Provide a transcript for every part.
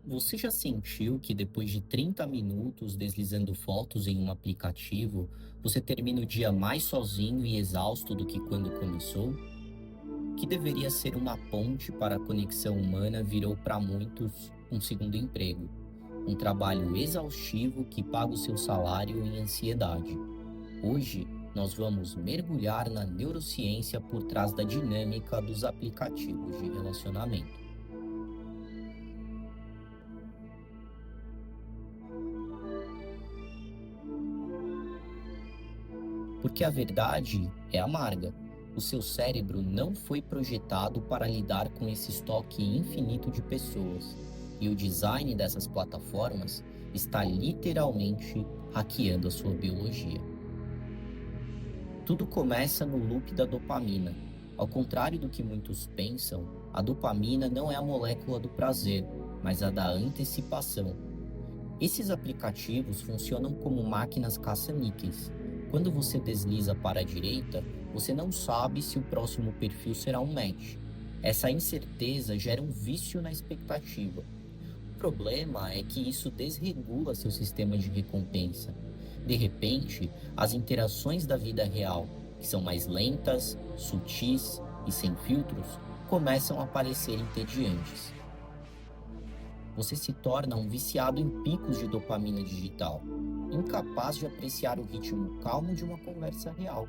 Você já sentiu que depois de 30 minutos deslizando fotos em um aplicativo, você termina o dia mais sozinho e exausto do que quando começou? Que deveria ser uma ponte para a conexão humana virou para muitos um segundo emprego, um trabalho exaustivo que paga o seu salário em ansiedade. Hoje, nós vamos mergulhar na neurociência por trás da dinâmica dos aplicativos de relacionamento. Porque a verdade é amarga. O seu cérebro não foi projetado para lidar com esse estoque infinito de pessoas. E o design dessas plataformas está literalmente hackeando a sua biologia. Tudo começa no loop da dopamina. Ao contrário do que muitos pensam, a dopamina não é a molécula do prazer, mas a da antecipação. Esses aplicativos funcionam como máquinas caça-níqueis. Quando você desliza para a direita, você não sabe se o próximo perfil será um match. Essa incerteza gera um vício na expectativa. O problema é que isso desregula seu sistema de recompensa. De repente, as interações da vida real, que são mais lentas, sutis e sem filtros, começam a parecer entediantes. Você se torna um viciado em picos de dopamina digital, incapaz de apreciar o ritmo calmo de uma conversa real.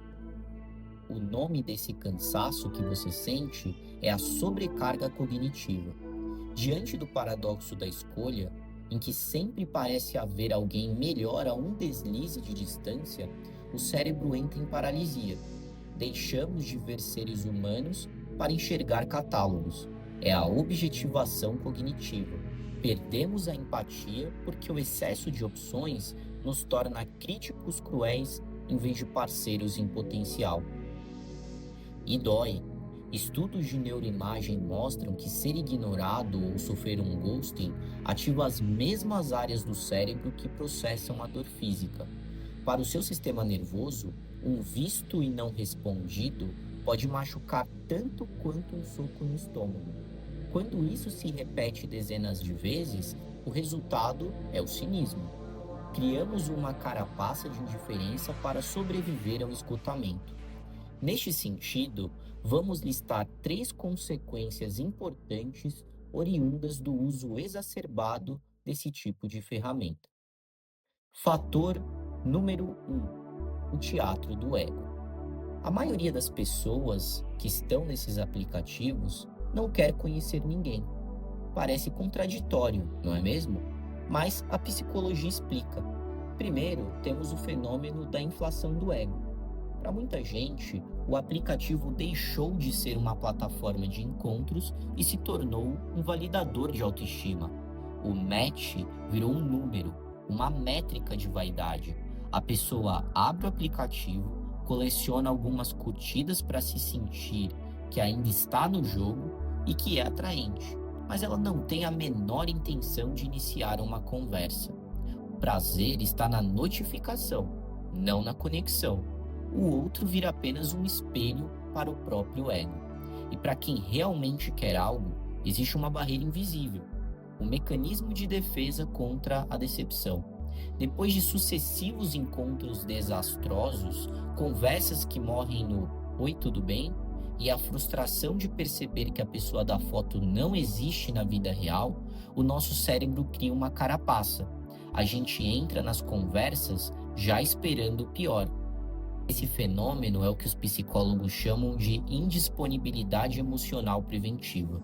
O nome desse cansaço que você sente é a sobrecarga cognitiva. Diante do paradoxo da escolha, em que sempre parece haver alguém melhor a um deslize de distância, o cérebro entra em paralisia. Deixamos de ver seres humanos para enxergar catálogos. É a objetivação cognitiva. Perdemos a empatia porque o excesso de opções nos torna críticos cruéis em vez de parceiros em potencial. E dói. Estudos de neuroimagem mostram que ser ignorado ou sofrer um ghosting ativa as mesmas áreas do cérebro que processam a dor física. Para o seu sistema nervoso, um visto e não respondido pode machucar tanto quanto um soco no estômago. Quando isso se repete dezenas de vezes, o resultado é o cinismo. Criamos uma carapaça de indiferença para sobreviver ao esgotamento. Neste sentido, vamos listar três consequências importantes oriundas do uso exacerbado desse tipo de ferramenta. Fator número um: o teatro do ego. A maioria das pessoas que estão nesses aplicativos não quer conhecer ninguém. Parece contraditório, não é mesmo? Mas a psicologia explica. Primeiro, temos o fenômeno da inflação do ego. Para muita gente, o aplicativo deixou de ser uma plataforma de encontros e se tornou um validador de autoestima. O match virou um número, uma métrica de vaidade. A pessoa abre o aplicativo, coleciona algumas curtidas para se sentir que ainda está no jogo e que é atraente, mas ela não tem a menor intenção de iniciar uma conversa. O prazer está na notificação, não na conexão. O outro vira apenas um espelho para o próprio ego. E para quem realmente quer algo, existe uma barreira invisível, o mecanismo de defesa contra a decepção. Depois de sucessivos encontros desastrosos, conversas que morrem no "Oi, tudo bem?" e a frustração de perceber que a pessoa da foto não existe na vida real, o nosso cérebro cria uma carapaça. A gente entra nas conversas já esperando o pior. Esse fenômeno é o que os psicólogos chamam de indisponibilidade emocional preventiva.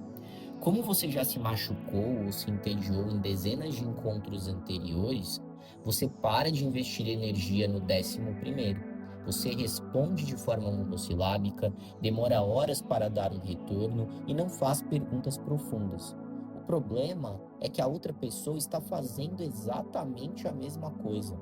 Como você já se machucou ou se entediou em dezenas de encontros anteriores, você para de investir energia no 11º. Você responde de forma monossilábica, demora horas para dar um retorno e não faz perguntas profundas. O problema é que a outra pessoa está fazendo exatamente a mesma coisa.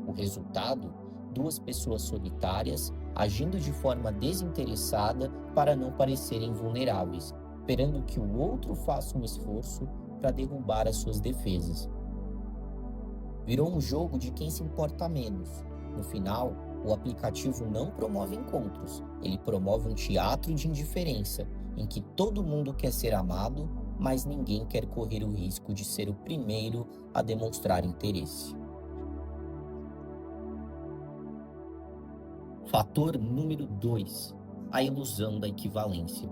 O resultado: duas pessoas solitárias agindo de forma desinteressada para não parecerem vulneráveis, esperando que o outro faça um esforço para derrubar as suas defesas. Virou um jogo de quem se importa menos. No final, o aplicativo não promove encontros, ele promove um teatro de indiferença, em que todo mundo quer ser amado, mas ninguém quer correr o risco de ser o primeiro a demonstrar interesse. Fator número 2: a ilusão da equivalência.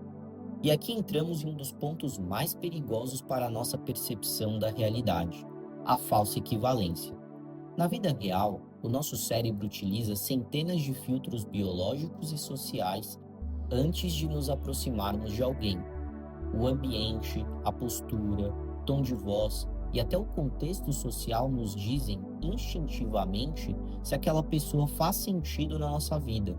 E aqui entramos em um dos pontos mais perigosos para a nossa percepção da realidade: a falsa equivalência. Na vida real, o nosso cérebro utiliza centenas de filtros biológicos e sociais antes de nos aproximarmos de alguém. O ambiente, a postura, tom de voz e até o contexto social nos dizem instintivamente se aquela pessoa faz sentido na nossa vida.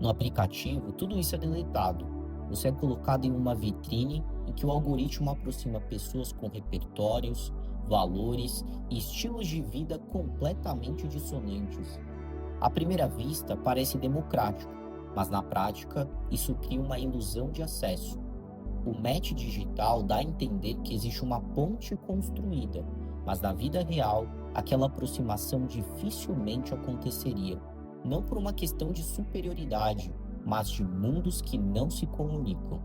No aplicativo, tudo isso é deletado. Você é colocado em uma vitrine em que o algoritmo aproxima pessoas com repertórios, valores e estilos de vida completamente dissonantes. À primeira vista, parece democrático, mas na prática, isso cria uma ilusão de acesso. O match digital dá a entender que existe uma ponte construída, mas na vida real, aquela aproximação dificilmente aconteceria, não por uma questão de superioridade, mas de mundos que não se comunicam.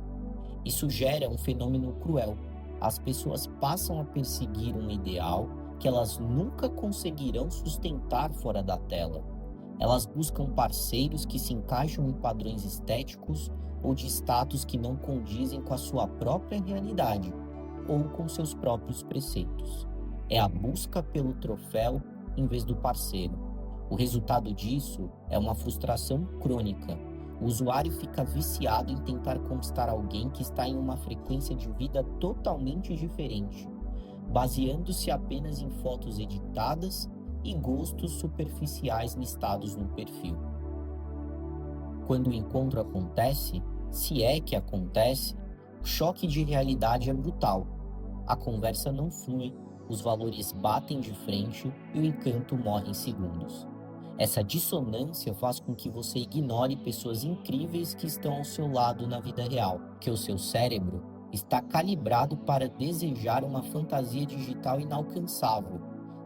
Isso gera um fenômeno cruel. As pessoas passam a perseguir um ideal que elas nunca conseguirão sustentar fora da tela. Elas buscam parceiros que se encaixam em padrões estéticos ou de status que não condizem com a sua própria realidade ou com seus próprios preceitos. É a busca pelo troféu em vez do parceiro. O resultado disso é uma frustração crônica. O usuário fica viciado em tentar conquistar alguém que está em uma frequência de vida totalmente diferente, baseando-se apenas em fotos editadas e gostos superficiais listados no perfil. Quando o encontro acontece, se é que acontece, o choque de realidade é brutal. A conversa não flui, os valores batem de frente e o encanto morre em segundos. Essa dissonância faz com que você ignore pessoas incríveis que estão ao seu lado na vida real, que o seu cérebro está calibrado para desejar uma fantasia digital inalcançável.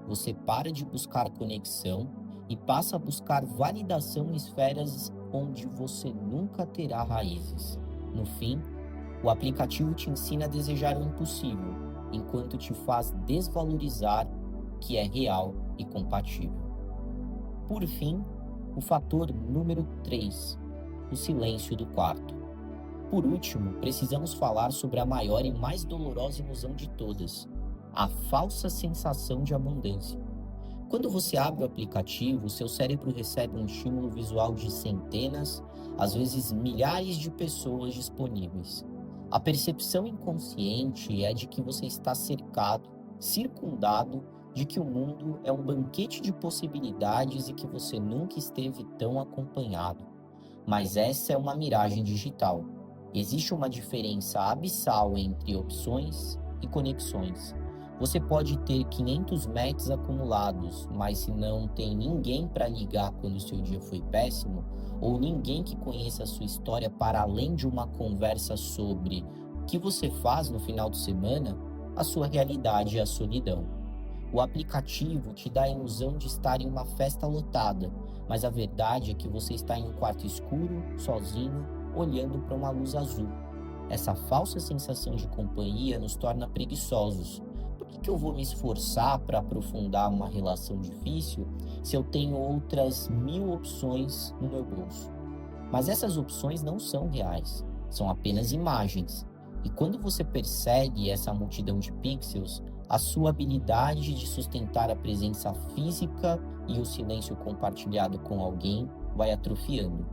Você para de buscar conexão e passa a buscar validação em esferas onde você nunca terá raízes. No fim, o aplicativo te ensina a desejar o impossível, enquanto te faz desvalorizar o que é real e compatível. Por fim, o fator número 3, o silêncio do quarto. Por último, precisamos falar sobre a maior e mais dolorosa ilusão de todas, a falsa sensação de abundância. Quando você abre o aplicativo, seu cérebro recebe um estímulo visual de centenas, às vezes milhares de pessoas disponíveis. A percepção inconsciente é de que você está cercado, circundado, de que o mundo é um banquete de possibilidades e que você nunca esteve tão acompanhado. Mas essa é uma miragem digital. Existe uma diferença abissal entre opções e conexões. Você pode ter 500 matches acumulados, mas se não tem ninguém para ligar quando o seu dia foi péssimo, ou ninguém que conheça a sua história para além de uma conversa sobre o que você faz no final de semana, a sua realidade é a solidão. O aplicativo te dá a ilusão de estar em uma festa lotada, mas a verdade é que você está em um quarto escuro, sozinho, olhando para uma luz azul. Essa falsa sensação de companhia nos torna preguiçosos. Por que eu vou me esforçar para aprofundar uma relação difícil se eu tenho outras 1000 opções no meu bolso? Mas essas opções não são reais, são apenas imagens. E quando você persegue essa multidão de pixels, a sua habilidade de sustentar a presença física e o silêncio compartilhado com alguém vai atrofiando.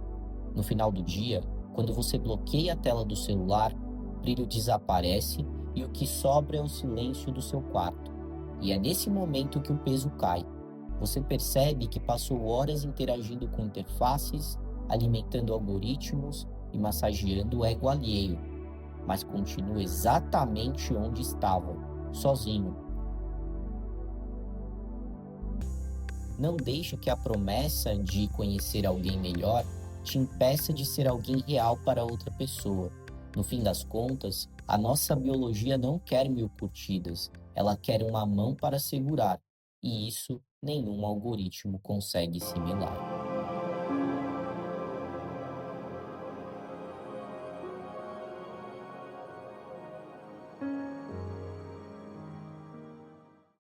No final do dia, quando você bloqueia a tela do celular, o brilho desaparece e o que sobra é o silêncio do seu quarto. E é nesse momento que o peso cai. Você percebe que passou horas interagindo com interfaces, alimentando algoritmos e massageando o ego alheio, mas continua exatamente onde estava, sozinho. Não deixe que a promessa de conhecer alguém melhor te impeça de ser alguém real para outra pessoa. No fim das contas, a nossa biologia não quer 1000 curtidas, ela quer uma mão para segurar, e isso nenhum algoritmo consegue simular.